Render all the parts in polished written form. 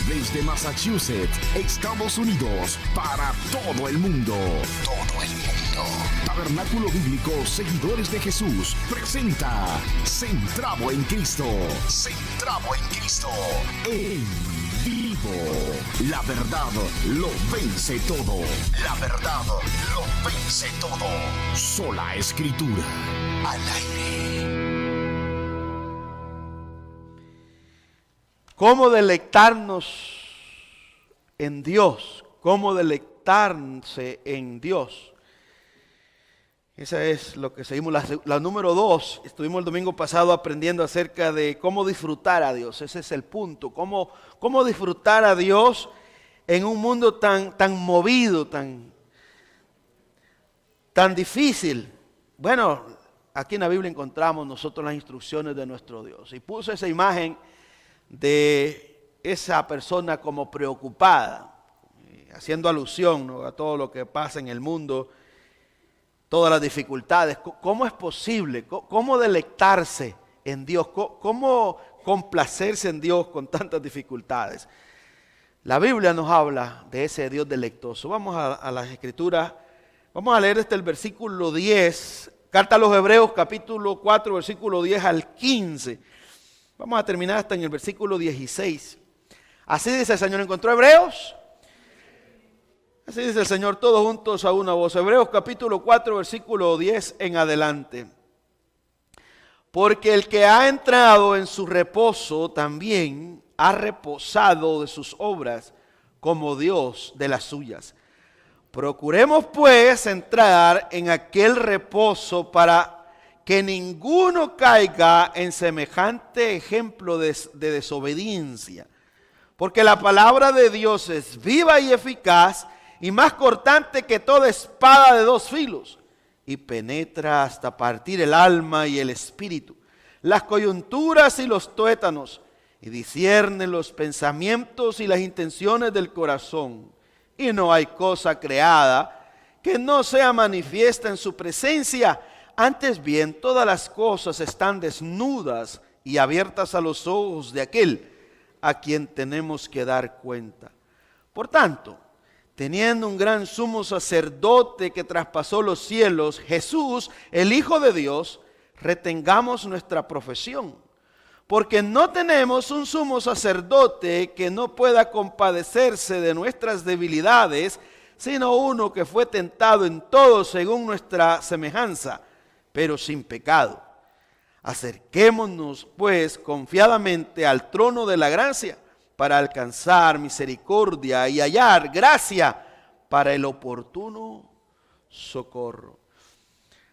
Desde Massachusetts, Estados Unidos, para todo el mundo. Todo el mundo. Tabernáculo Bíblico Seguidores de Jesús presenta Centrado en Cristo. Centrado en Cristo. En vivo. La verdad lo vence todo. La verdad lo vence todo. Sola Escritura. Al aire. ¿Cómo deleitarnos en Dios? ¿Cómo deleitarse en Dios? Esa es lo que seguimos. La número 2, estuvimos el domingo pasado aprendiendo acerca de cómo disfrutar a Dios. Ese es el punto. Cómo disfrutar a Dios en un mundo tan movido, tan difícil. Bueno, aquí en la Biblia encontramos nosotros las instrucciones de nuestro Dios. Y puse esa imagen de esa persona como preocupada, haciendo alusión, ¿no?, a todo lo que pasa en el mundo, todas las dificultades. ¿Cómo es posible? ¿Cómo deleitarse en Dios? ¿Cómo complacerse en Dios con tantas dificultades? La Biblia nos habla de ese Dios deleitoso. Vamos a las Escrituras. Vamos a leer desde el versículo 10, Carta a los Hebreos, capítulo 4, versículo 10 al 15. Vamos a terminar hasta en el versículo 16. Así dice el Señor. ¿Encontró Hebreos? Así dice el Señor, todos juntos a una voz. Hebreos capítulo 4, versículo 10 en adelante. Porque el que ha entrado en su reposo también ha reposado de sus obras, como Dios de las suyas. Procuremos pues entrar en aquel reposo para que ninguno caiga en semejante ejemplo de desobediencia. Porque la palabra de Dios es viva y eficaz y más cortante que toda espada de dos filos, y penetra hasta partir el alma y el espíritu, las coyunturas y los tuétanos, y discierne los pensamientos y las intenciones del corazón. Y no hay cosa creada que no sea manifiesta en su presencia. Antes bien, todas las cosas están desnudas y abiertas a los ojos de aquel a quien tenemos que dar cuenta. Por tanto, teniendo un gran sumo sacerdote que traspasó los cielos, Jesús, el Hijo de Dios, retengamos nuestra profesión. Porque no tenemos un sumo sacerdote que no pueda compadecerse de nuestras debilidades, sino uno que fue tentado en todo según nuestra semejanza, pero sin pecado. Acerquémonos pues confiadamente al trono de la gracia para alcanzar misericordia y hallar gracia para el oportuno socorro.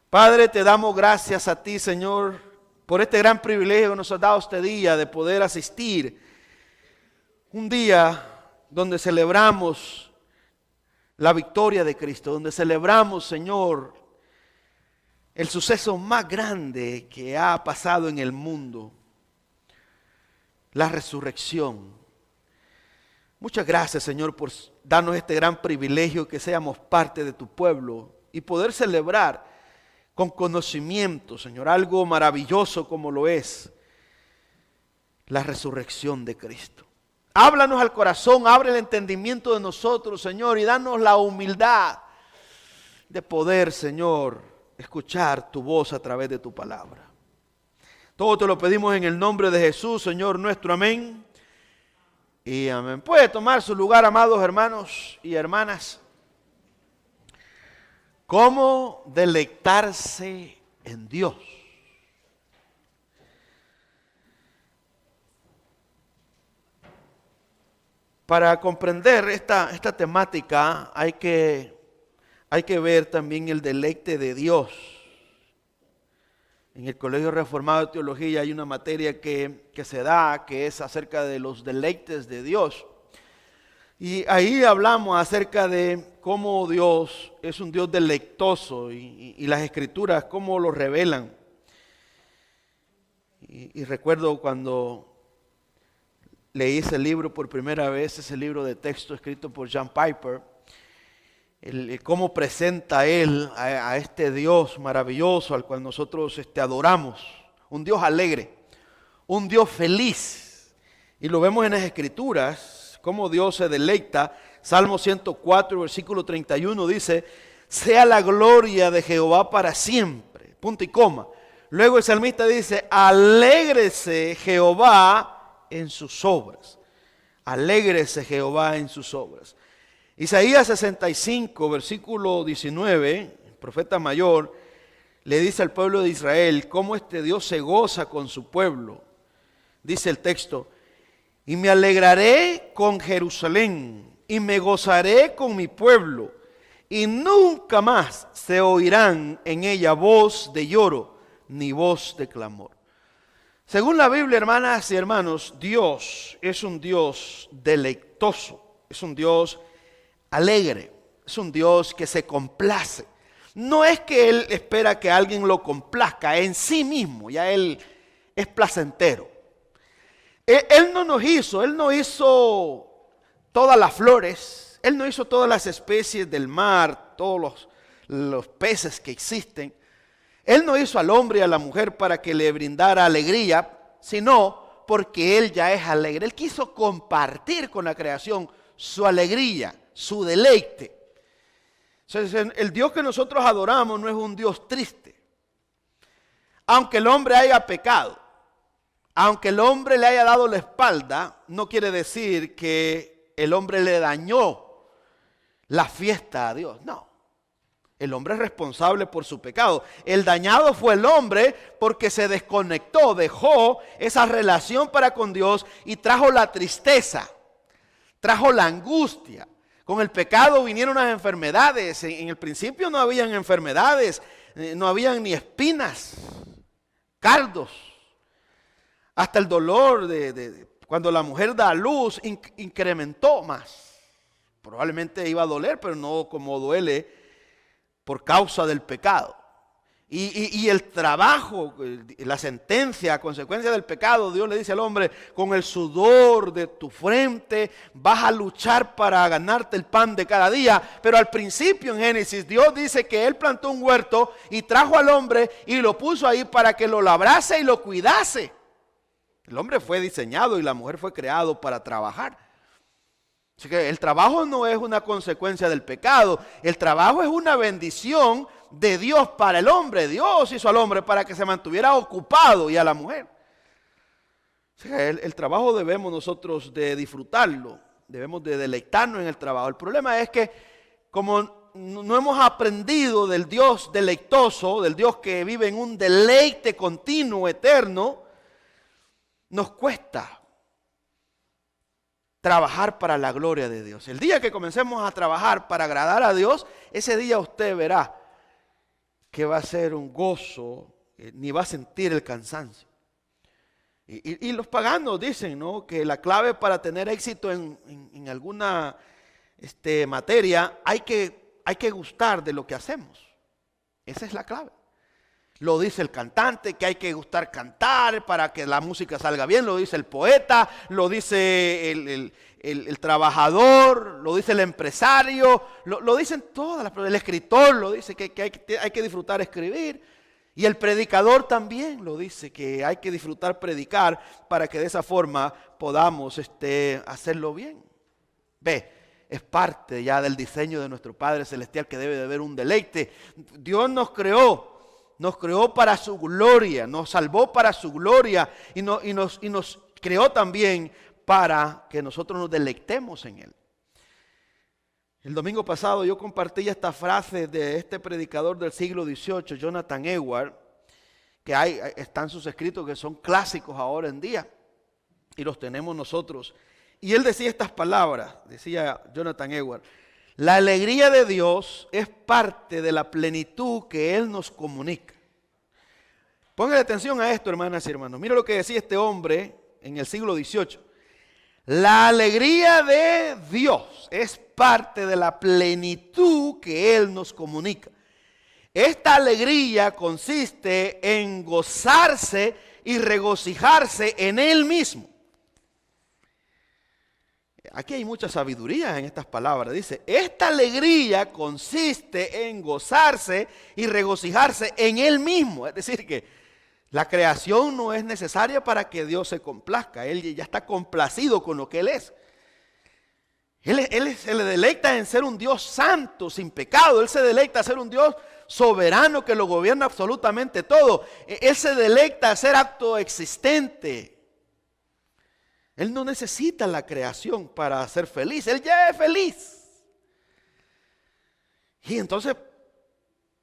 Padre, te damos gracias a ti, Señor, por este gran privilegio que nos has dado este día de poder asistir. Un día donde celebramos la victoria de Cristo, donde celebramos, Señor, el suceso más grande que ha pasado en el mundo, la resurrección. Muchas gracias, Señor, por darnos este gran privilegio que seamos parte de tu pueblo y poder celebrar con conocimiento, Señor, algo maravilloso como lo es la resurrección de Cristo. Háblanos al corazón, abre el entendimiento de nosotros, Señor, y danos la humildad de poder, Señor, escuchar tu voz a través de tu palabra. Todo te lo pedimos en el nombre de Jesús, Señor nuestro. Amén y amén. Puede tomar su lugar, amados hermanos y hermanas. ¿Cómo deleitarse en Dios? Para comprender esta temática hay que ver también el deleite de Dios. En el Colegio Reformado de Teología hay una materia que se da, que es acerca de los deleites de Dios. Y ahí hablamos acerca de cómo Dios es un Dios deleitoso y las Escrituras cómo lo revelan. Y recuerdo cuando leí ese libro por primera vez, ese libro de texto escrito por John Piper, cómo presenta él a este Dios maravilloso al cual nosotros adoramos, un Dios alegre, un Dios feliz. Y lo vemos en las Escrituras, cómo Dios se deleita. Salmo 104, versículo 31 dice, sea la gloria de Jehová para siempre, punto y coma. Luego el salmista dice, alégrese Jehová en sus obras. Alégrese Jehová en sus obras. Isaías 65, versículo 19, el profeta mayor, le dice al pueblo de Israel cómo este Dios se goza con su pueblo. Dice el texto, y me alegraré con Jerusalén, y me gozaré con mi pueblo, y nunca más se oirán en ella voz de lloro, ni voz de clamor. Según la Biblia, hermanas y hermanos, Dios es un Dios deleitoso, es un Dios alegre, es un Dios que se complace. No es que Él espera que alguien lo complazca en sí mismo, ya Él es placentero. Él no nos hizo, Él no hizo todas las flores, Él no hizo todas las especies del mar, todos los peces que existen. Él no hizo al hombre y a la mujer para que le brindara alegría, sino porque Él ya es alegre. Él quiso compartir con la creación su alegría, su deleite. Entonces, el Dios que nosotros adoramos no es un Dios triste. Aunque el hombre haya pecado, aunque el hombre le haya dado la espalda, no quiere decir que el hombre le dañó la fiesta a Dios. No, el hombre es responsable por su pecado. El dañado fue el hombre porque se desconectó, dejó esa relación para con Dios y trajo la tristeza, trajo la angustia. Con el pecado vinieron las enfermedades. En el principio no habían enfermedades, no habían ni espinas, cardos. Hasta el dolor de cuando la mujer da a luz incrementó más. Probablemente iba a doler, pero no como duele por causa del pecado. Y el trabajo, la sentencia, a consecuencia del pecado, Dios le dice al hombre, con el sudor de tu frente vas a luchar para ganarte el pan de cada día. Pero al principio en Génesis, Dios dice que Él plantó un huerto y trajo al hombre y lo puso ahí para que lo labrase y lo cuidase. El hombre fue diseñado y la mujer fue creado para trabajar. Así que el trabajo no es una consecuencia del pecado, el trabajo es una bendición de Dios para el hombre. Dios hizo al hombre para que se mantuviera ocupado y a la mujer. Así que el trabajo debemos nosotros de disfrutarlo, debemos de deleitarnos en el trabajo. El problema es que como no hemos aprendido del Dios deleitoso, del Dios que vive en un deleite continuo, eterno, nos cuesta trabajar para la gloria de Dios. El día que comencemos a trabajar para agradar a Dios, ese día usted verá que va a ser un gozo, ni va a sentir el cansancio. Y los paganos dicen, ¿no?, que la clave para tener éxito en alguna materia hay que gustar de lo que hacemos. Esa es la clave. Lo dice el cantante, que hay que gustar cantar para que la música salga bien. Lo dice el poeta, lo dice el trabajador, lo dice el empresario, lo dicen todas las personas. El escritor lo dice que hay que disfrutar escribir. Y el predicador también lo dice, que hay que disfrutar predicar para que de esa forma podamos hacerlo bien. Ve, es parte ya del diseño de nuestro Padre Celestial que debe de haber un deleite. Dios nos creó para su gloria, nos salvó para su gloria y nos creó también para que nosotros nos deleitemos en Él. El domingo pasado yo compartí esta frase de este predicador del siglo XVIII, Jonathan Edwards, que están sus escritos que son clásicos ahora en día y los tenemos nosotros. Y él decía estas palabras, decía Jonathan Edwards: la alegría de Dios es parte de la plenitud que Él nos comunica. Póngale atención a esto, hermanas y hermanos. Mira lo que decía este hombre en el siglo XVIII. La alegría de Dios es parte de la plenitud que Él nos comunica. Esta alegría consiste en gozarse y regocijarse en Él mismo. Aquí hay mucha sabiduría en estas palabras. Dice, esta alegría consiste en gozarse y regocijarse en Él mismo. Es decir, que la creación no es necesaria para que Dios se complazca. Él ya está complacido con lo que Él es. Él se le deleita en ser un Dios santo, sin pecado. Él se deleita en ser un Dios soberano que lo gobierna absolutamente todo. Él se deleita en ser acto existente. Él no necesita la creación para ser feliz. Él ya es feliz. Y entonces,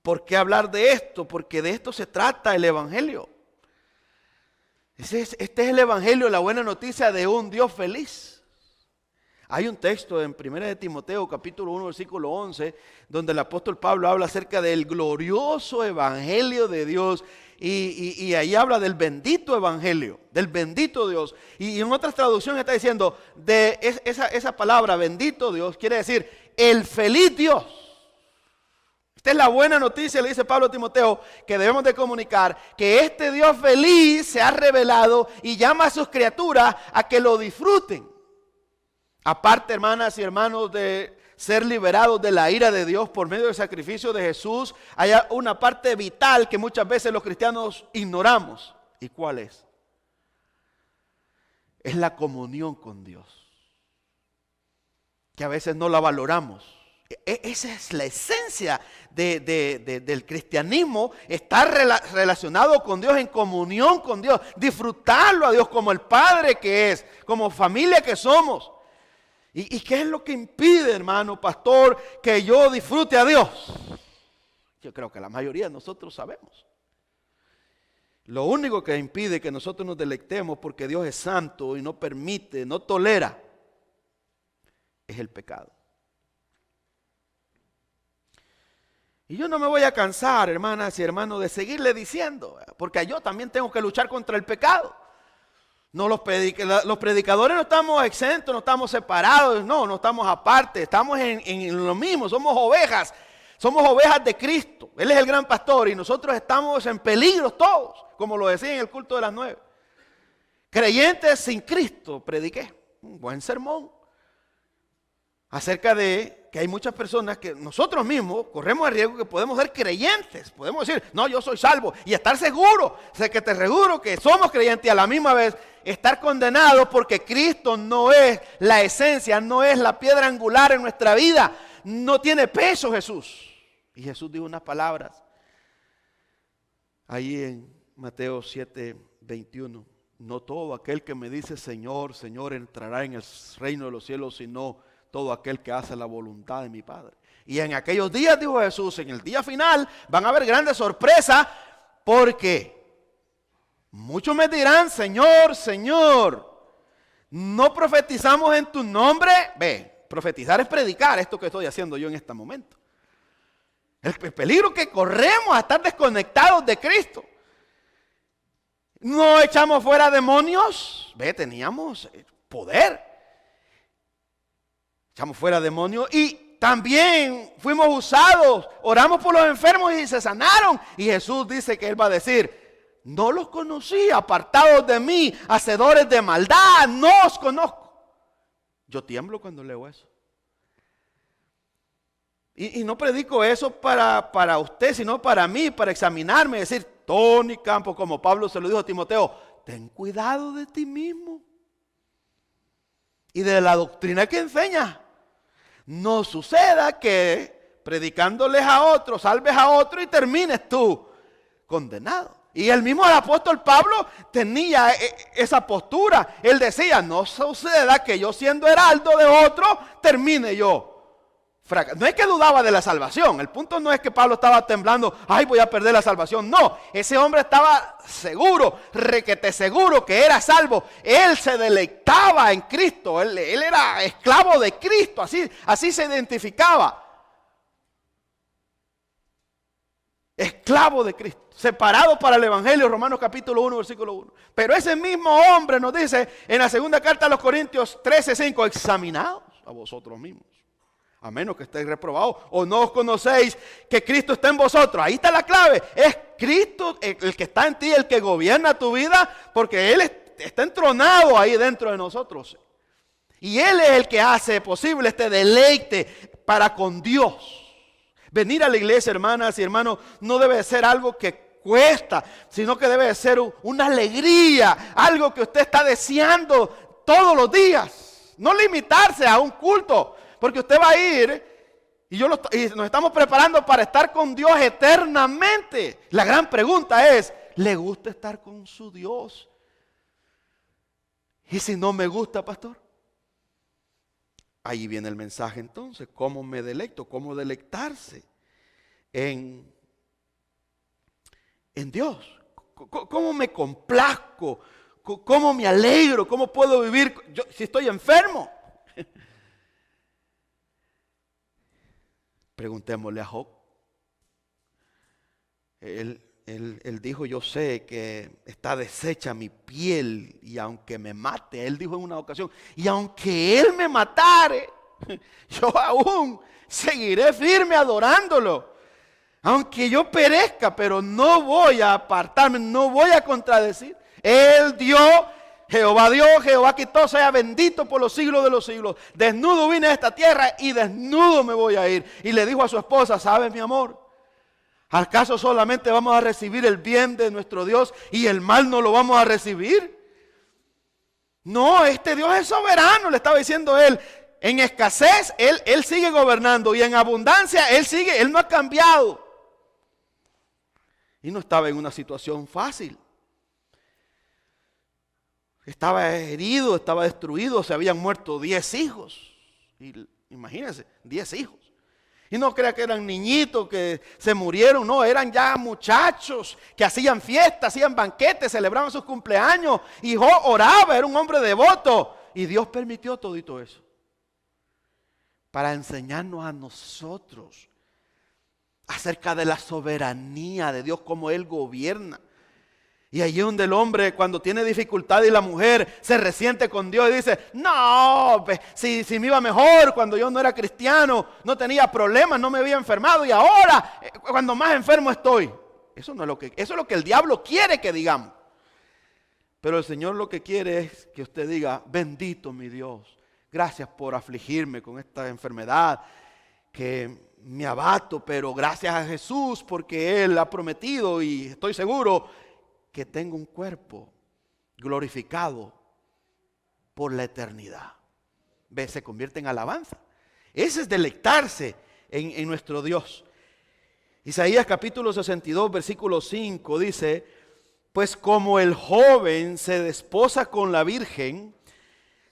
¿por qué hablar de esto? Porque de esto se trata el Evangelio. Este es el Evangelio, la buena noticia de un Dios feliz. Hay un texto en 1 de Timoteo, capítulo 1, versículo 11, donde el apóstol Pablo habla acerca del glorioso Evangelio de Dios. Y ahí habla del bendito Evangelio, del bendito Dios. Y en otras traducciones está diciendo, esa palabra, bendito Dios, quiere decir el feliz Dios. Esta es la buena noticia, le dice Pablo a Timoteo, que debemos de comunicar, que este Dios feliz se ha revelado y llama a sus criaturas a que lo disfruten. Aparte, hermanas y hermanos, de ser liberados de la ira de Dios por medio del sacrificio de Jesús, hay una parte vital que muchas veces los cristianos ignoramos. ¿Y cuál es? Es la comunión con Dios, que a veces no la valoramos. Esa es la esencia del cristianismo, estar relacionado con Dios, en comunión con Dios, disfrutarlo a Dios como el Padre que es, como familia que somos. ¿Y qué es lo que impide, hermano, pastor, que yo disfrute a Dios? Yo creo que la mayoría de nosotros sabemos. Lo único que impide que nosotros nos deleitemos, porque Dios es santo y no permite, no tolera, es el pecado. Y yo no me voy a cansar, hermanas y hermanos, de seguirle diciendo, porque yo también tengo que luchar contra el pecado. No, los predicadores no estamos exentos, no estamos separados, no estamos aparte, estamos en lo mismo, somos ovejas de Cristo. Él es el gran pastor y nosotros estamos en peligro todos, como lo decía en el culto de las 9. Creyentes sin Cristo, prediqué un buen sermón acerca de que hay muchas personas que nosotros mismos corremos el riesgo que podemos ser creyentes. Podemos decir, no, yo soy salvo y estar seguro, que te aseguro que somos creyentes y a la misma vez estar condenados porque Cristo no es la esencia, no es la piedra angular en nuestra vida. No tiene peso Jesús. Y Jesús dijo unas palabras ahí en Mateo 7:21. No todo aquel que me dice Señor, Señor entrará en el reino de los cielos, sino todo aquel que hace la voluntad de mi Padre. Y en aquellos días, dijo Jesús, en el día final van a haber grandes sorpresas, porque muchos me dirán, Señor, Señor, ¿no profetizamos en tu nombre? Profetizar es predicar, esto que estoy haciendo yo en este momento. El peligro que corremos a estar desconectados de Cristo. ¿No echamos fuera demonios? Teníamos poder. Echamos fuera demonios y también fuimos usados. Oramos por los enfermos y se sanaron. Y Jesús dice que Él va a decir, no los conocí, apartados de mí, hacedores de maldad, no os conozco. Yo tiemblo cuando leo eso. Y no predico eso para usted, sino para mí, para examinarme, decir, Tony Campos, como Pablo se lo dijo a Timoteo, ten cuidado de ti mismo y de la doctrina que enseñas. No suceda que predicándoles a otros, salves a otro y termines tú condenado. Y el mismo apóstol Pablo tenía esa postura. Él decía, no suceda que yo siendo heraldo de otro, termine yo. No es que dudaba de la salvación. El punto no es que Pablo estaba temblando, ay, voy a perder la salvación. No, ese hombre estaba seguro, requete seguro que era salvo. Él se deleitaba en Cristo. Él era esclavo de Cristo. Así se identificaba. Esclavo de Cristo, separado para el Evangelio, Romanos capítulo 1, versículo 1. Pero ese mismo hombre nos dice en la segunda carta a los Corintios 13:5, examinaos a vosotros mismos, a menos que estéis reprobados, o no os conocéis que Cristo está en vosotros. Ahí está la clave, es Cristo el que está en ti, el que gobierna tu vida, porque Él está entronado ahí dentro de nosotros. Y Él es el que hace posible este deleite para con Dios. Venir a la iglesia, hermanas y hermanos, no debe ser algo que cuesta, sino que debe ser una alegría, algo que usted está deseando todos los días. No limitarse a un culto, porque usted va a ir y nos estamos preparando para estar con Dios eternamente. La gran pregunta es, ¿le gusta estar con su Dios? Y si no me gusta, pastor, ahí viene el mensaje entonces. ¿Cómo me delecto? ¿Cómo delectarse en Dios? ¿Cómo me complazco? ¿Cómo me alegro? ¿Cómo puedo vivir si estoy enfermo? Preguntémosle a Job. Él dijo, yo sé que está deshecha mi piel y aunque me mate, él dijo en una ocasión, y aunque él me matare, yo aún seguiré firme adorándolo. Aunque yo perezca, pero no voy a apartarme, no voy a contradecir. Él dio, Jehová dio, Jehová quitó, sea bendito por los siglos de los siglos. Desnudo vine a esta tierra y desnudo me voy a ir. Y le dijo a su esposa, ¿sabes, mi amor? ¿Acaso solamente vamos a recibir el bien de nuestro Dios y el mal no lo vamos a recibir? No, este Dios es soberano, le estaba diciendo él. En escasez, él sigue gobernando y en abundancia, él no ha cambiado. Y no estaba en una situación fácil. Estaba herido, estaba destruido, se habían muerto 10 hijos. Y imagínense, 10 hijos. Y no crea que eran niñitos que se murieron, no, eran ya muchachos que hacían fiestas, hacían banquetes, celebraban sus cumpleaños. Y Job oraba, era un hombre devoto. Y Dios permitió todito eso para enseñarnos a nosotros acerca de la soberanía de Dios, cómo Él gobierna. Y allí donde el hombre cuando tiene dificultad y la mujer se resiente con Dios y dice, no, si me iba mejor cuando yo no era cristiano, no tenía problemas, no me había enfermado y ahora cuando más enfermo estoy. Eso es lo que el diablo quiere que digamos. Pero el Señor lo que quiere es que usted diga, bendito mi Dios, gracias por afligirme con esta enfermedad que me abato, pero gracias a Jesús porque Él ha prometido y estoy seguro que tengo un cuerpo glorificado por la eternidad. ¿Ve? Se convierte en alabanza. Ese es delectarse en nuestro Dios. Isaías capítulo 62 versículo 5 dice, pues como el joven se desposa con la virgen,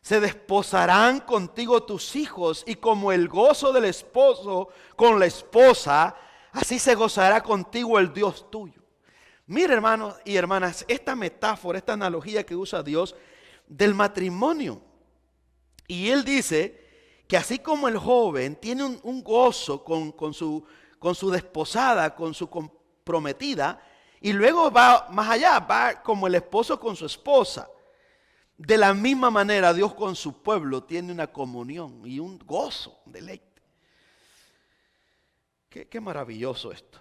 se desposarán contigo tus hijos, y como el gozo del esposo con la esposa, así se gozará contigo el Dios tuyo. Mire, hermanos y hermanas, esta metáfora, esta analogía que usa Dios del matrimonio. Y Él dice que así como el joven tiene un gozo con su desposada, con su comprometida, y luego va más allá, va como el esposo con su esposa. De la misma manera Dios con su pueblo tiene una comunión y un gozo, un deleite. Qué maravilloso esto.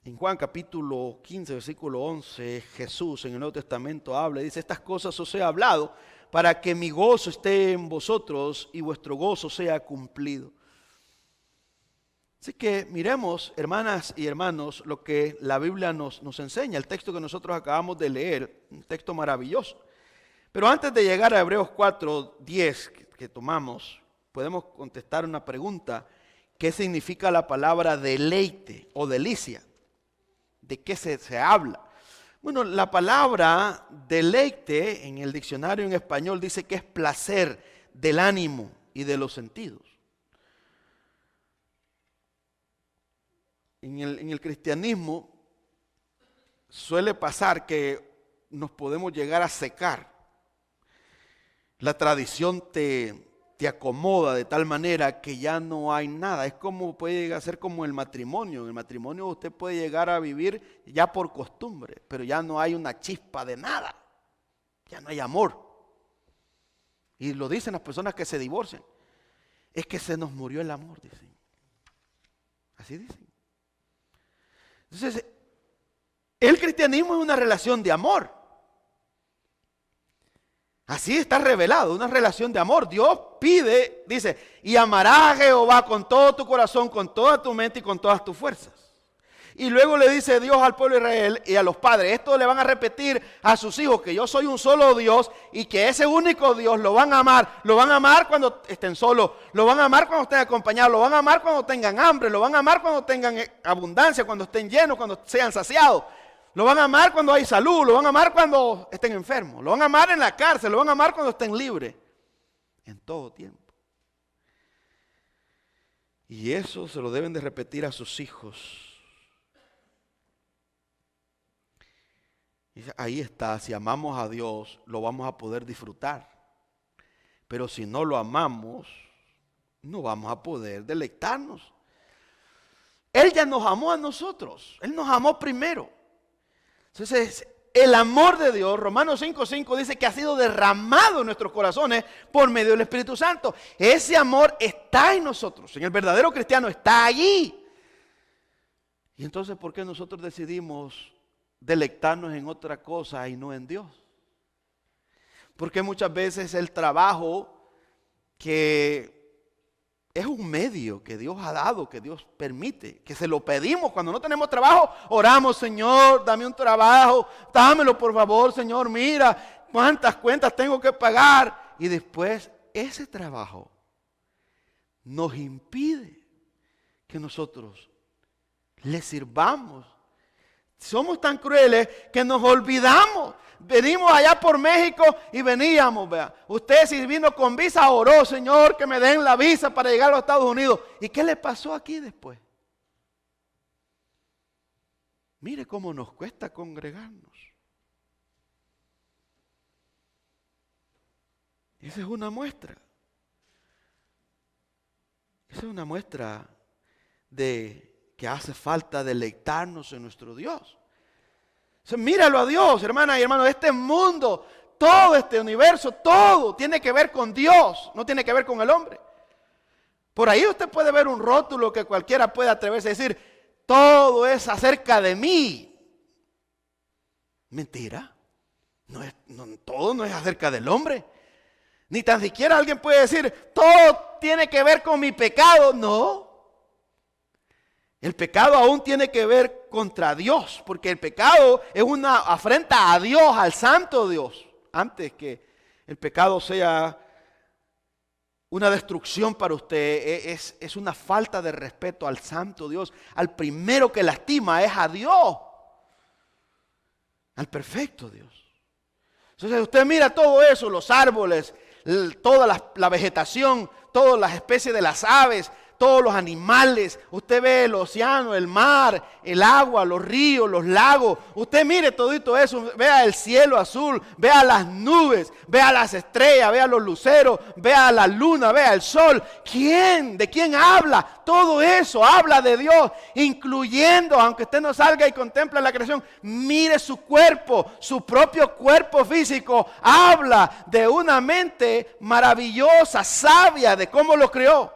En Juan capítulo 15 versículo 11 Jesús en el Nuevo Testamento habla y dice, estas cosas os he hablado para que mi gozo esté en vosotros y vuestro gozo sea cumplido. Así que miremos, hermanas y hermanos, lo que la Biblia nos enseña, el texto que nosotros acabamos de leer, un texto maravilloso. Pero antes de llegar a Hebreos 4:10 que tomamos, podemos contestar una pregunta. ¿Qué significa la palabra deleite o delicia? ¿De qué se habla? Bueno, la palabra deleite en el diccionario en español dice que es placer del ánimo y de los sentidos. En el cristianismo suele pasar que nos podemos llegar a secar. La tradición te acomoda de tal manera que ya no hay nada. Es como puede llegar a ser como el matrimonio. En el matrimonio usted puede llegar a vivir ya por costumbre, pero ya no hay una chispa de nada. Ya no hay amor. Y lo dicen las personas que se divorcian. Es que se nos murió el amor, dicen. Así dicen. Entonces, el cristianismo es una relación de amor. Así está revelado, una relación de amor. Dios pide, dice, y amarás a Jehová con todo tu corazón, con toda tu mente y con todas tus fuerzas. Y luego le dice Dios al pueblo de Israel y a los padres, esto le van a repetir a sus hijos, que yo soy un solo Dios y que ese único Dios lo van a amar cuando estén solos, lo van a amar cuando estén acompañados, lo van a amar cuando tengan hambre, lo van a amar cuando tengan abundancia, cuando estén llenos, cuando sean saciados, lo van a amar cuando hay salud, lo van a amar cuando estén enfermos, lo van a amar en la cárcel, lo van a amar cuando estén libres, en todo tiempo. Y eso se lo deben de repetir a sus hijos. Y ahí está, si amamos a Dios, lo vamos a poder disfrutar. Pero si no lo amamos, no vamos a poder deleitarnos. Él ya nos amó a nosotros, Él nos amó primero. Entonces, el amor de Dios, Romanos 5:5 dice que ha sido derramado en nuestros corazones por medio del Espíritu Santo. Ese amor está en nosotros, en el verdadero cristiano está allí. Y entonces, ¿por qué nosotros decidimos deleitarnos en otra cosa y no en Dios? Porque muchas veces el trabajo, que es un medio que Dios ha dado, que Dios permite, que se lo pedimos cuando no tenemos trabajo, oramos, Señor, dame un trabajo, dámelo por favor, Señor, mira cuántas cuentas tengo que pagar. Y después ese trabajo nos impide que nosotros le sirvamos. Somos tan crueles que nos olvidamos. Venimos allá por México y veníamos, vea. Usted si vino con visa oró, Señor, que me den la visa para llegar a los Estados Unidos. ¿Y qué le pasó aquí después? Mire cómo nos cuesta congregarnos. Esa es una muestra. Esa es una muestra de que hace falta deleitarnos en nuestro Dios. Míralo a Dios, hermana y hermano, este mundo, todo este universo, todo tiene que ver con Dios, no tiene que ver con el hombre. Por ahí usted puede ver un rótulo que cualquiera puede atreverse a decir, todo es acerca de mí. Mentira, todo no es acerca del hombre. Ni tan siquiera alguien puede decir, todo tiene que ver con mi pecado. No. El pecado aún tiene que ver contra Dios, porque el pecado es una afrenta a Dios, al santo Dios. Antes que el pecado sea una destrucción para usted, es una falta de respeto al santo Dios. Al primero que lastima es a Dios, al perfecto Dios. Entonces usted mira todo eso, los árboles, toda la vegetación, todas las especies de las aves, todos los animales, usted ve el océano, el mar, el agua, los ríos, los lagos, usted mire todo eso, vea el cielo azul, vea las nubes, vea las estrellas, vea los luceros, vea la luna, vea el sol. ¿Quién? ¿De quién habla? Todo eso habla de Dios, incluyendo, aunque usted no salga y contemple la creación, mire su cuerpo, su propio cuerpo físico, habla de una mente maravillosa, sabia de cómo lo creó.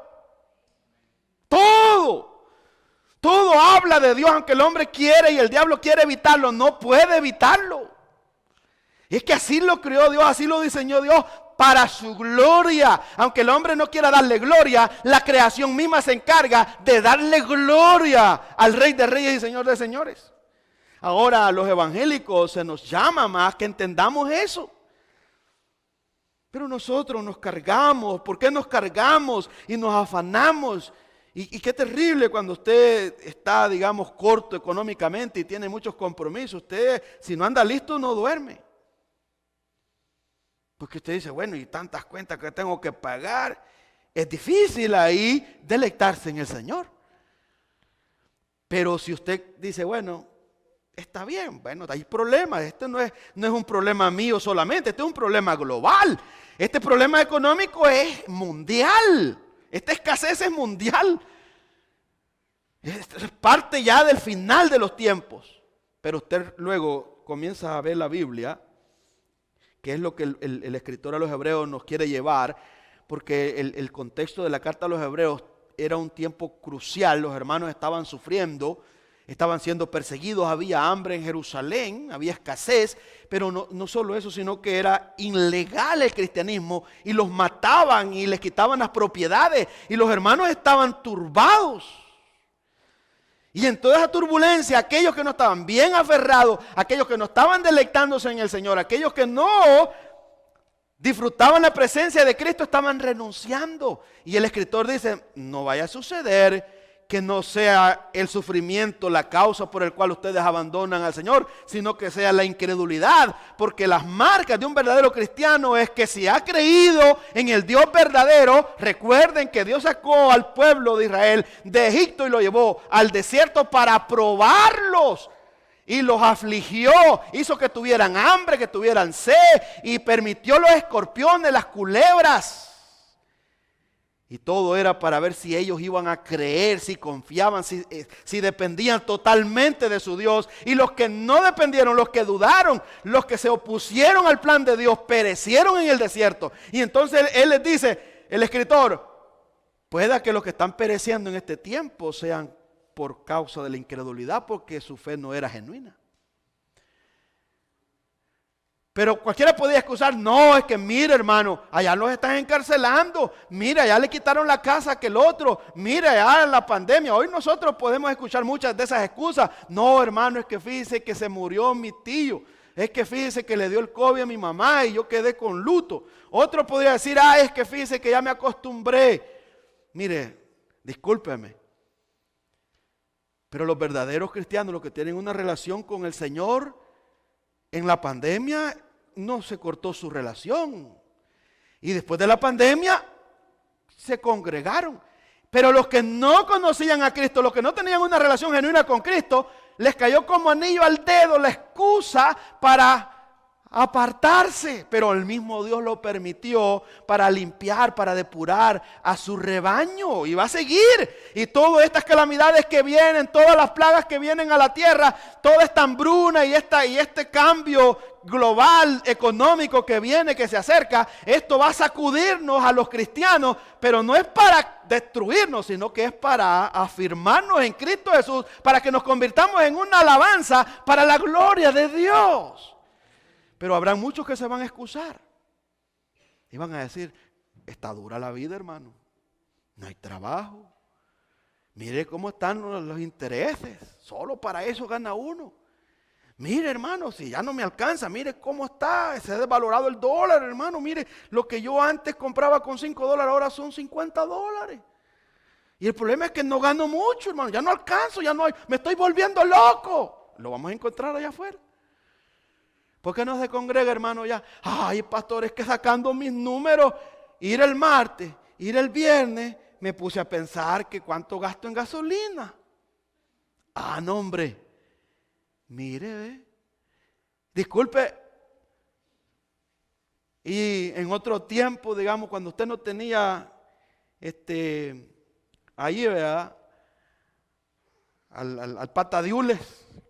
Todo habla de Dios, aunque el hombre quiere y el diablo quiere evitarlo, no puede evitarlo. Es que así lo creó Dios, así lo diseñó Dios para su gloria. Aunque el hombre no quiera darle gloria, la creación misma se encarga de darle gloria al Rey de Reyes y Señor de Señores. Ahora a los evangélicos se nos llama más que entendamos eso. Pero nosotros nos cargamos. ¿Por qué nos cargamos y nos afanamos? Y qué terrible cuando usted está, digamos, corto económicamente y tiene muchos compromisos. Usted, si no anda listo, no duerme. Porque usted dice, bueno, y tantas cuentas que tengo que pagar. Es difícil ahí deleitarse en el Señor. Pero si usted dice, bueno, está bien, bueno, hay problemas. Este no es un problema mío solamente, este es un problema global. Este problema económico es mundial. Esta escasez es mundial. Es parte ya del final de los tiempos. Pero usted luego comienza a ver la Biblia, que es lo que el escritor a los hebreos nos quiere llevar, porque el contexto de la carta a los hebreos era un tiempo crucial. Los hermanos estaban sufriendo, estaban siendo perseguidos, había hambre en Jerusalén, había escasez, pero no solo eso, sino que era ilegal el cristianismo y los mataban y les quitaban las propiedades y los hermanos estaban turbados. Y en toda esa turbulencia, aquellos que no estaban bien aferrados, aquellos que no estaban deleitándose en el Señor, aquellos que no disfrutaban la presencia de Cristo, estaban renunciando. Y el escritor dice, no vaya a suceder que no sea el sufrimiento la causa por el cual ustedes abandonan al Señor, sino que sea la incredulidad. Porque las marcas de un verdadero cristiano es que si ha creído en el Dios verdadero, recuerden que Dios sacó al pueblo de Israel de Egipto y lo llevó al desierto para probarlos. Y los afligió, hizo que tuvieran hambre, que tuvieran sed, y permitió los escorpiones, las culebras. Y todo era para ver si ellos iban a creer, si confiaban, si dependían totalmente de su Dios. Y los que no dependieron, los que dudaron, los que se opusieron al plan de Dios, perecieron en el desierto. Y entonces él les dice, el escritor, pueda que los que están pereciendo en este tiempo sean por causa de la incredulidad, porque su fe no era genuina. Pero cualquiera podía excusar, no, es que mire hermano, allá los están encarcelando, mire, allá le quitaron la casa a aquel otro, mire, allá la pandemia. Hoy nosotros podemos escuchar muchas de esas excusas. No hermano, es que fíjese que se murió mi tío, es que fíjese que le dio el COVID a mi mamá y yo quedé con luto. Otro podría decir, es que fíjese que ya me acostumbré. Mire, discúlpeme, pero los verdaderos cristianos, los que tienen una relación con el Señor, en la pandemia no se cortó su relación. Y después de la pandemia se congregaron. Pero los que no conocían a Cristo, los que no tenían una relación genuina con Cristo, les cayó como anillo al dedo la excusa para apartarse. Pero el mismo Dios lo permitió para limpiar, para depurar a su rebaño. Y va a seguir. Y todas estas calamidades que vienen, todas las plagas que vienen a la tierra, toda esta hambruna y este cambio global, económico que viene, que se acerca, esto va a sacudirnos a los cristianos, pero no es para destruirnos, sino que es para afirmarnos en Cristo Jesús, para que nos convirtamos en una alabanza para la gloria de Dios. Pero habrá muchos que se van a excusar y van a decir, está dura la vida hermano, no hay trabajo, mire cómo están los intereses, solo para eso gana uno. Mire hermano, si ya no me alcanza, mire cómo está, se ha desvalorado el dólar hermano, mire lo que yo antes compraba con $5, ahora son $50. Y el problema es que no gano mucho hermano, ya no alcanzo, ya no hay, me estoy volviendo loco. Lo vamos a encontrar allá afuera. ¿Por qué no se congrega, hermano, ya? Ay, pastor, es que sacando mis números, ir el martes, ir el viernes, me puse a pensar que cuánto gasto en gasolina. No, hombre. Mire, disculpe. Y en otro tiempo, digamos, cuando usted no tenía, ahí, ¿verdad? Al patadiules,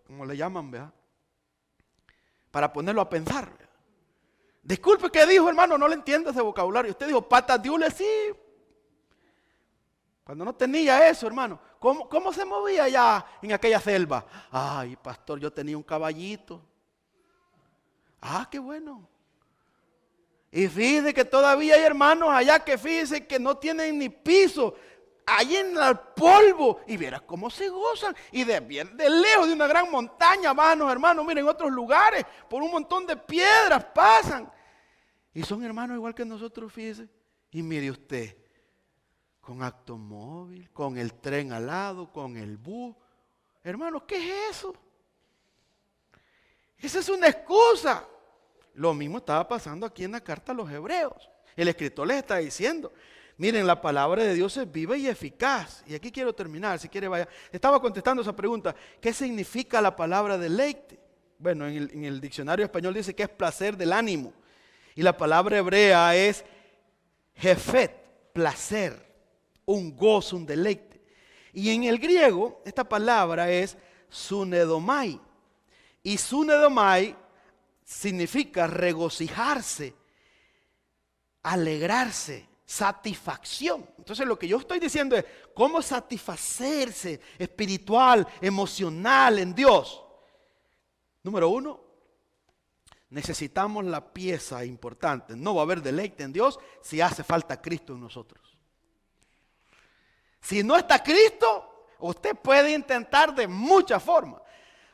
como le llaman, ¿verdad? Para ponerlo a pensar. Disculpe, ¿qué dijo hermano? No le entiendo ese vocabulario. Usted dijo patas de hule, sí. Cuando no tenía eso, hermano. ¿Cómo se movía allá en aquella selva? Ay, pastor, yo tenía un caballito. Qué bueno. Y fíjese que todavía hay hermanos allá que fíjese que no tienen ni piso. Ahí en el polvo, y verás cómo se gozan, y de lejos de una gran montaña van los hermanos, miren, en otros lugares, por un montón de piedras pasan, y son hermanos igual que nosotros, fíjese, y mire usted, con automóvil, con el tren al lado, con el bus, hermanos, ¿qué es eso? Esa es una excusa. Lo mismo estaba pasando aquí en la carta a los hebreos, el escritor les está diciendo, miren, la palabra de Dios es viva y eficaz. Y aquí quiero terminar, si quiere vaya. Estaba contestando esa pregunta, ¿qué significa la palabra deleite? Bueno, en el diccionario español dice que es placer del ánimo. Y la palabra hebrea es jefet, placer, un gozo, un deleite. Y en el griego, esta palabra es sunedomai. Y sunedomai significa regocijarse, alegrarse, satisfacción. Entonces lo que yo estoy diciendo es cómo satisfacerse espiritual, emocional en Dios. Número 1, necesitamos la pieza importante. No va a haber deleite en Dios si hace falta Cristo en nosotros. Si no está Cristo, Usted puede intentar de muchas formas.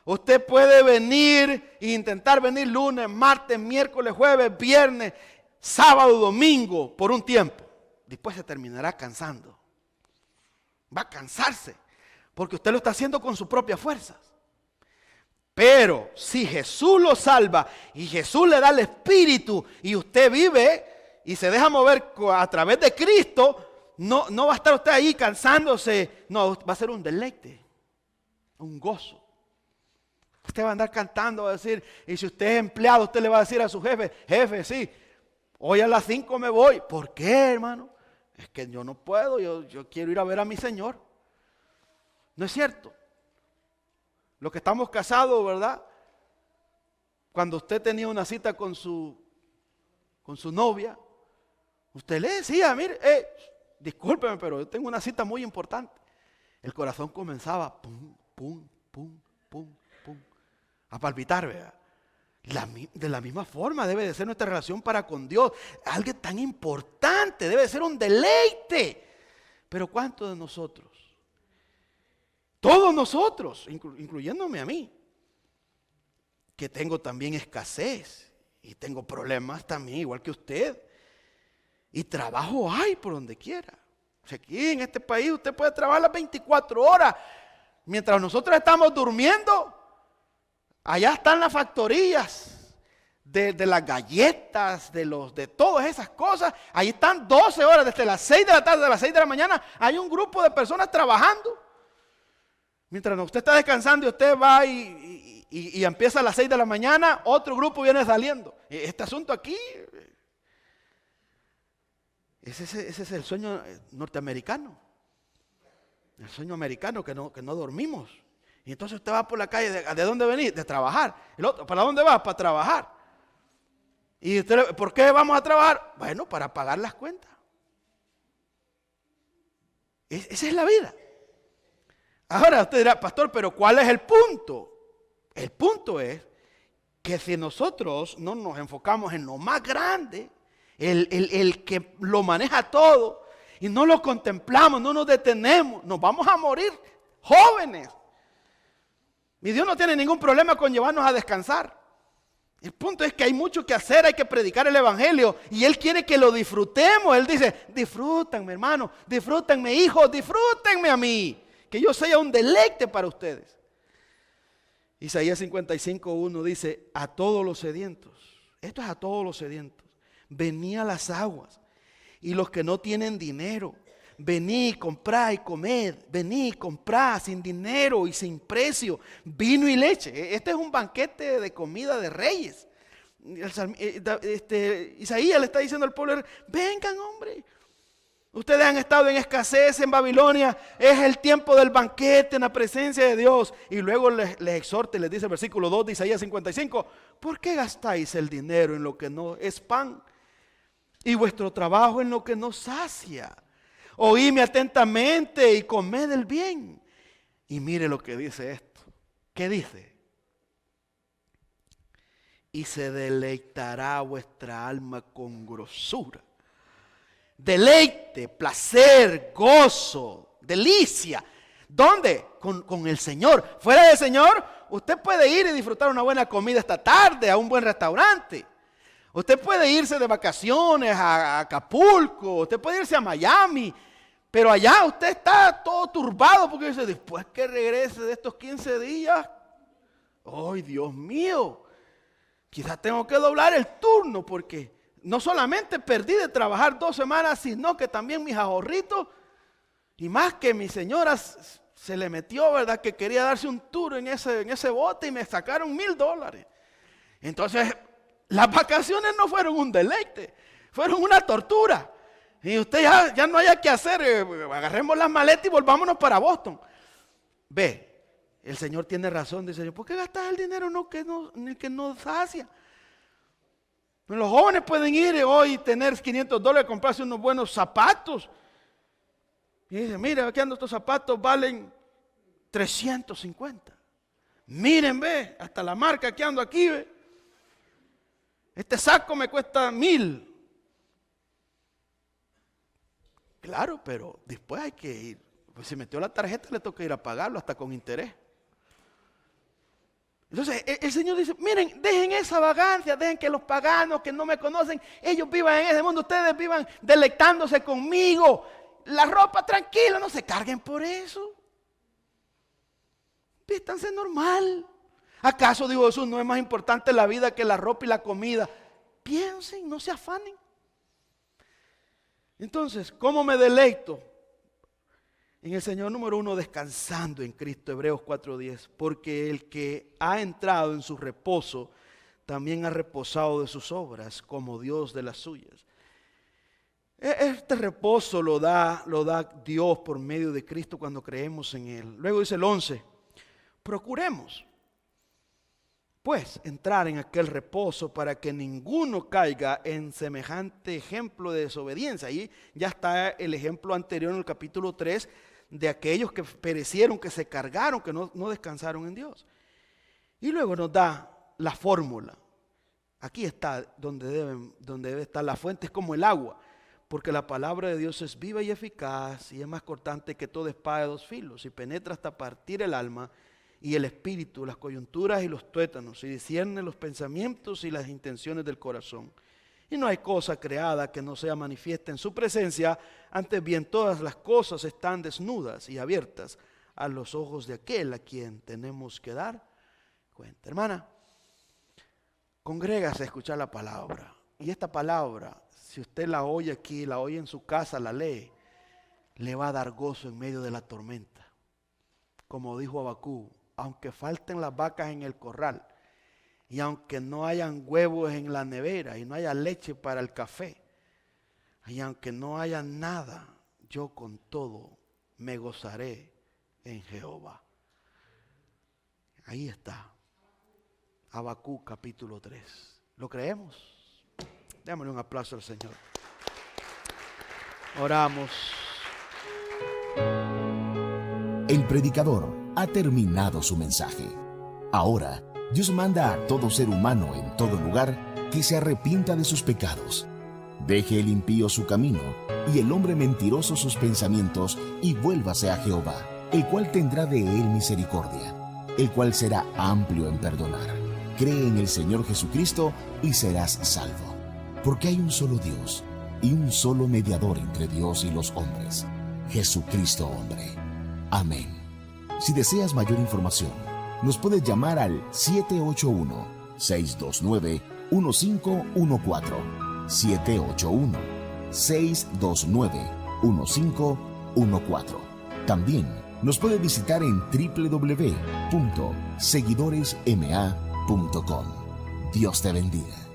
Usted puede venir e intentar venir lunes, martes, miércoles, jueves, viernes, sábado, domingo por un tiempo. Después se terminará cansando. Va a cansarse porque usted lo está haciendo con sus propias fuerzas. Pero si Jesús lo salva y Jesús le da el Espíritu y usted vive y se deja mover a través de Cristo, no va a estar usted ahí cansándose. No, va a ser un deleite, un gozo. Usted va a andar cantando, va a decir, y si usted es empleado, usted le va a decir a su jefe, jefe, sí, hoy a las 5 me voy. ¿Por qué, hermano? Es que yo no puedo, yo quiero ir a ver a mi Señor. ¿No es cierto? Los que estamos casados, ¿verdad? Cuando usted tenía una cita con su novia, usted le decía, mire, discúlpeme, pero yo tengo una cita muy importante. El corazón comenzaba pum, pum, pum, pum, pum, a palpitar, ¿verdad? De la misma forma debe de ser nuestra relación para con Dios. Algo tan importante, debe de ser un deleite. Pero ¿cuántos de nosotros? Todos nosotros, incluyéndome a mí, que tengo también escasez y tengo problemas también, igual que usted. Y trabajo hay por donde quiera. O sea, aquí en este país usted puede trabajar las 24 horas. Mientras nosotros estamos durmiendo, allá están las factorías de las galletas, de todas esas cosas. Ahí están 12 horas, desde las 6 de la tarde a las 6 de la mañana. Hay un grupo de personas trabajando. Mientras usted está descansando y usted va y empieza a las 6 de la mañana, otro grupo viene saliendo. Este asunto aquí, ese es el sueño norteamericano. El sueño americano que no dormimos. Y entonces usted va por la calle, ¿de dónde venís? De trabajar. El otro, ¿para dónde vas? Para trabajar. ¿Y usted, por qué vamos a trabajar? Bueno, para pagar las cuentas. Esa es la vida. Ahora usted dirá, pastor, pero ¿cuál es el punto? El punto es que si nosotros no nos enfocamos en lo más grande, el que lo maneja todo, y no lo contemplamos, no nos detenemos, nos vamos a morir jóvenes. Y Dios no tiene ningún problema con llevarnos a descansar. El punto es que hay mucho que hacer, hay que predicar el evangelio y Él quiere que lo disfrutemos. Él dice, disfrútenme, hermano, disfrútenme, hijos, disfrútenme a mí, que yo sea un deleite para ustedes. Isaías 55:1 dice, a todos los sedientos, esto es a todos los sedientos, venid a las aguas, y los que no tienen dinero, venid, comprad y comed, venid, comprad sin dinero y sin precio, vino y leche. Este es un banquete de comida de reyes. Isaías le está diciendo al pueblo, vengan, hombre. Ustedes han estado en escasez en Babilonia, es el tiempo del banquete en la presencia de Dios. Y luego les exhorta y les dice el versículo 2 de Isaías 55, ¿por qué gastáis el dinero en lo que no es pan y vuestro trabajo en lo que no sacia? Oídme atentamente y comed el bien. Y mire lo que dice esto. ¿Qué dice? Y se deleitará vuestra alma con grosura. Deleite, placer, gozo, delicia. ¿Dónde? Con el Señor. Fuera del Señor, usted puede ir y disfrutar una buena comida esta tarde a un buen restaurante. Usted puede irse de vacaciones a Acapulco. Usted puede irse a Miami. Pero allá usted está todo turbado porque dice, después que regrese de estos 15 días, ¡ay, Dios mío! Quizás tengo que doblar el turno porque no solamente perdí de trabajar 2 semanas, sino que también mis ahorritos, y más que mi señora se le metió, ¿verdad? Que quería darse un tour en ese bote y me sacaron $1,000. Entonces, las vacaciones no fueron un deleite, fueron una tortura. Y usted ya no haya que hacer, agarremos las maletas y volvámonos para Boston. Ve, el Señor tiene razón, dice, ¿por qué gastas el dinero en el que no sacia? Los jóvenes pueden ir hoy y tener $500, comprarse unos buenos zapatos. Y dice, mira, aquí ando, estos zapatos valen 350. Miren, ve, hasta la marca que ando aquí, ve. Este saco me cuesta 1,000. Claro, pero después hay que ir. pues si metió la tarjeta le toca ir a pagarlo hasta con interés. Entonces el Señor dice, miren, dejen esa vagancia, dejen que los paganos que no me conocen, ellos vivan en ese mundo, ustedes vivan delectándose conmigo. La ropa tranquila, no se carguen por eso. Vístanse normal. ¿Acaso, dijo Jesús, no es más importante la vida que la ropa y la comida? Piensen, no se afanen. Entonces, ¿cómo me deleito? En el Señor, número 1, descansando en Cristo, Hebreos 4:10, porque el que ha entrado en su reposo, también ha reposado de sus obras, como Dios de las suyas. Este reposo lo da Dios por medio de Cristo cuando creemos en Él. Luego dice el 11, procuremos, pues, entrar en aquel reposo para que ninguno caiga en semejante ejemplo de desobediencia. Ahí ya está el ejemplo anterior en el capítulo 3 de aquellos que perecieron, que se cargaron, que no descansaron en Dios. Y luego nos da la fórmula. Aquí está donde debe estar la fuente, es como el agua, porque la palabra de Dios es viva y eficaz y es más cortante que toda espada de 2 filos y penetra hasta partir el alma y el espíritu, las coyunturas y los tuétanos, y discierne los pensamientos y las intenciones del corazón. Y no hay cosa creada que no sea manifiesta en su presencia, antes bien todas las cosas están desnudas y abiertas a los ojos de aquel a quien tenemos que dar cuenta. Hermana, congrégase a escuchar la palabra. Y esta palabra, si usted la oye aquí, la oye en su casa, la lee, le va a dar gozo en medio de la tormenta. Como dijo Habacuc, aunque falten las vacas en el corral, y aunque no hayan huevos en la nevera, y no haya leche para el café, y aunque no haya nada, yo con todo me gozaré en Jehová. Ahí está, Habacuc capítulo 3. ¿Lo creemos? Démosle un aplauso al Señor. Oramos. El predicador ha terminado su mensaje. Ahora, Dios manda a todo ser humano en todo lugar que se arrepienta de sus pecados. Deje el impío su camino y el hombre mentiroso sus pensamientos y vuélvase a Jehová, el cual tendrá de él misericordia, el cual será amplio en perdonar. Cree en el Señor Jesucristo y serás salvo. Porque hay un solo Dios y un solo mediador entre Dios y los hombres, Jesucristo hombre. Amén. Si deseas mayor información, nos puedes llamar al 781-629-1514. 781-629-1514. También nos puedes visitar en www.seguidoresma.com. Dios te bendiga.